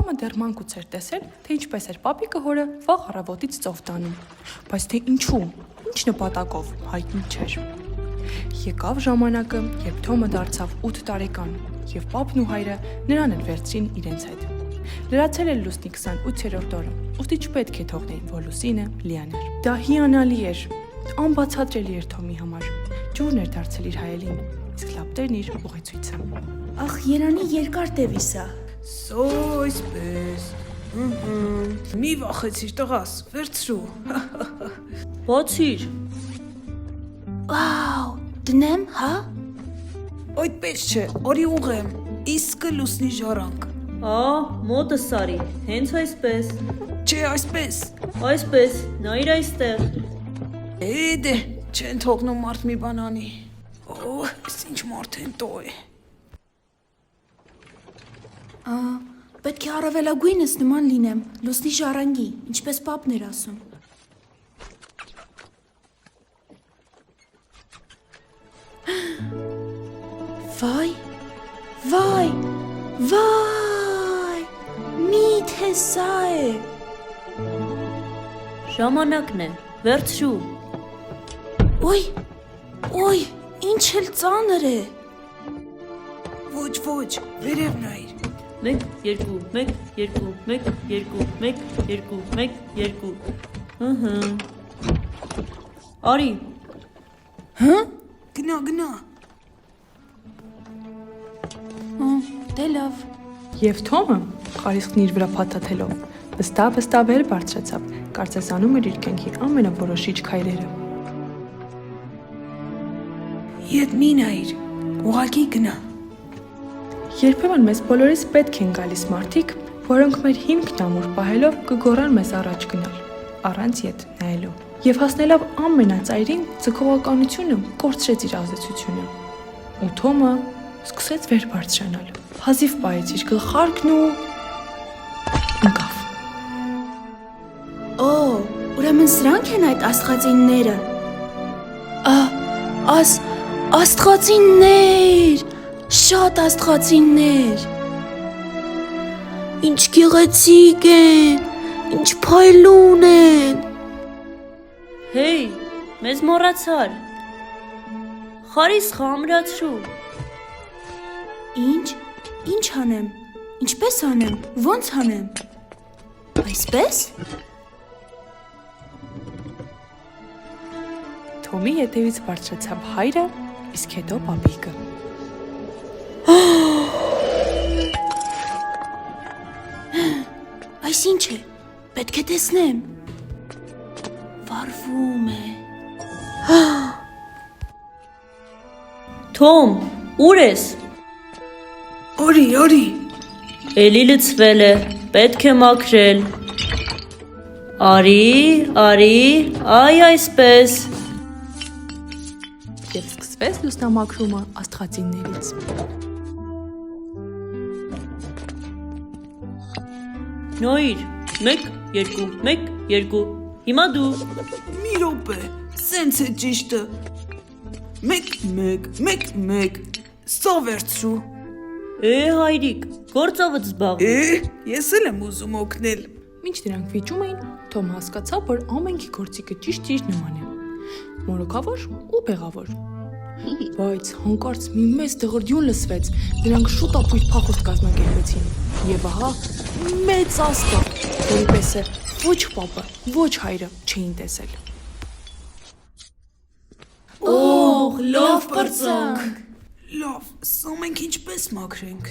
Թոմը դեռ մանկուց էր տեսել, թե ինչպես էր պապիկը հորը վաղ առավոտից ծով տանում, բայց թե ինչու, ինչ նպատակով, հայտնի չէր։ Եկավ ժամանակը, երբ Թոմը դարձավ 8 տարեկան, եւ պապն ու հայրը նրան էլ վերցրին իրենց հետ։ Լրացել էր Լուսնի 28-րդ օրը, ուստի չպետք է թողնեին, որ Լուսինը լիանար։ Դա հիանալի էր, անբացատրելի էր Թոմի համար։ Ջուրն էր դարձել իր հայելին, իսկ լապտերն իր ուղեցույցը։ Ախ, Երանի երկար տևիս է։ Սո այսպես։ Մի վախեցիր տղաս, վերցրու։ Բացիր։ Վաու, դնեմ, հա։ Այդպես չէ, արի ուղեմ, իսկը Լուսնի ժառանգ։ Մոտս արի, հենց այսպես։ Չէ, այսպես։ Այսպես, նայր այստեղ։ Դե, չեն թողնում մարդ մի բան անի։ Այս ինչ մարդ են տո է։ Պետք է առավելագույնս նման լինեմ, Լուսնի ժառանգի, ինչպես պապն էր ասում։ Վայ, միթե սա է։ Ժամանակն է, վերցրու։ Ոյ, ինչ էլ ծանր է։ Ոչ, վերև նայր։ 1 2 1 2 1 2 1 2 1 2 Արի։ Գնա։ Դե լավ։ Եվ Թոմը, խարիսքն իր վրա փաթաթելով, վստահ վեր բարձրացավ, կարծես անում էր իր կյանքի ամենավորոշիչ քայլերը։ Ետ մի նայր, ուղղակի գնա։ Երբեմն մեզ բոլորիս պետք են գալիս մարդիկ, որոնք մեր հիմքն ամուր պահելով կգոռան մեզ առաջ գնալ, առանց ետ նայելու։ Եվ հասնելով ամենածայրին, ձգողականությունը կորցրեց իր ազդեցությունը։ Ու Թոմը սկսեց վեր բարձրանալ, հազիվ պահեց իր գլխարկն ու ընկավ։ Ուրեմն սրանք են այդ աստղածինները։ Աստղածիններ, շատ աստղածիններ։ Ինչ գեղեցիկ են, ինչ փայլուն են։ Հեյ, մեզ մոռացար։ Խարիսխը ամրացրու։ Ինչ անեմ, ինչպես անեմ, ոնց անեմ։ Այսպես։ Թոմի ետևից բարձրացավ հայրը, իսկ հետո պապիկը։ Այս ինչ է, պետք է տեսնեմ։ Վարվում է։ Թոմ, ուր ես։ Արի։ Էլի լցվել է, պետք է մաքրել։ Արի, այ այսպես։ Եվ սկսվեց լուսնամաքրումը աստղածիններից։ Նոյր, 1 2 1 2 Հիմա դու։ Մի րոպե, սենց է ճիշտը։ 1 Սա վերցրու։ Հայրիկ, գործովդ զբաղվում։ Ես էլ եմ ուզում օգնել։ Մինչ դրանք վիճում էին, Թոմ հասկացավ, որ ամենքի գործիքը ճիշտ իր նման է։ Մորուքավոր ու բեղավոր։ Բայց հանկարծ մի մեծ դղրդյուն լսվեց, նրանք շուտ ապույտ փախուստ կազմակերպեցին։ Եվ ահա մեծ աստղ, որի պես ոչ պապը, ոչ հայրը չէին տեսել։ Լավ պրծանք։ Լավ, սա մենք ինչպես մաքրենք։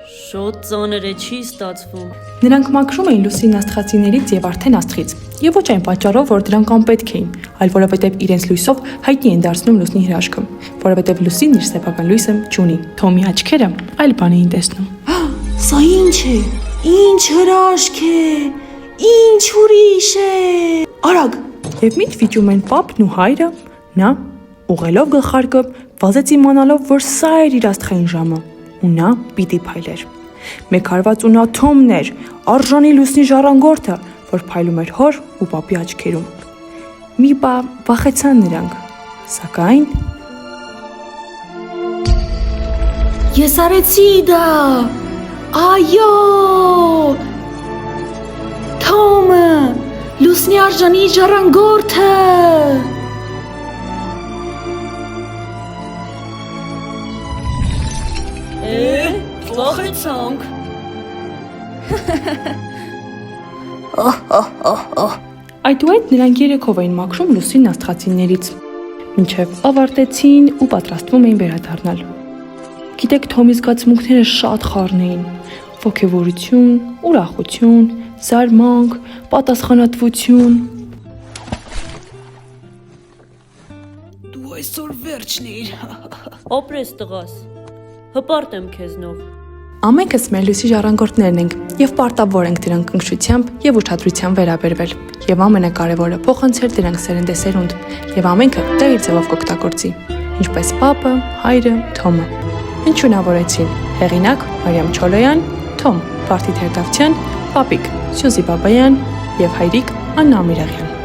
Շոտ ծանր է, չի ստացվում։ Նրանք մաքրում էին Լուսին աստղածիներից եւ արդեն աստղից, եւ ոչ այն պատճառով, որ դրանք անպետք էին, այլ որովհետեւ իրենց լույսով հայտնի են դարձնում Լուսնի հրաշքը, որովհետեւ Լուսին իր սեփական լույսը չունի։ Թոմի աչքերը այլ բան էին տեսնում։ Սա ինչ է։ Ինչ հրաշք է։ Ինչ ուրիշ է։ Արագ։ Եվ մինչ վիճում են պապն ու հայրը, նա ուղղելով գլխարկը վազեց իմանալով, որ սա էր իր աստղային ժամը, ու նա պիտի փայլեր։ Մեկ հարված ու նա Թոմն էր, արժանի Լուսնի ժառանգորդը, որ փայլում էր հոր ու պապի աչքերում։ Մի պա վախեցան նրանք, սակայն Ես արեցի դա։ Այո։ լուսնի արժանի ժառանգորդը։ Վախեցանք։ Այդուհետ նրանք երեքով էին մաքրում լուսին աստղածիններից, մինչև ավարտեցին ու պատրաստվում էին վերադառնալ։ Գիտեք, Թոմի զգացմունքները շատ խառն էին. ոգևորություն, ուրախություն, զարմանք, պատասխանատվություն։ Դու այսօր վերջն էիր։ Ապրես տղաս։ Հպարտ եմ քեզնով։ Ամենքս մեր լույսի ժառանգորդներն ենք եւ պարտավոր ենք դրանք ընկշությամբ եւ ուշադրությամբ վերաբերվել։ Եվ ամենակարևորը փոխանցել դրանք սերնդեսերունդ եւ ամենքը դա իր ձևով կօգտագործի, ինչպես պապը, հայրը, Թոմը։ Ինչ շնորհավորեցին։ Հեղինակ Մարիամ Չոլոյան, Թոմ Վարդի Թերդավթյան, պապիկ Սյուզի Բաբայան եւ հայրիկ Աննա Ամիրեղյան։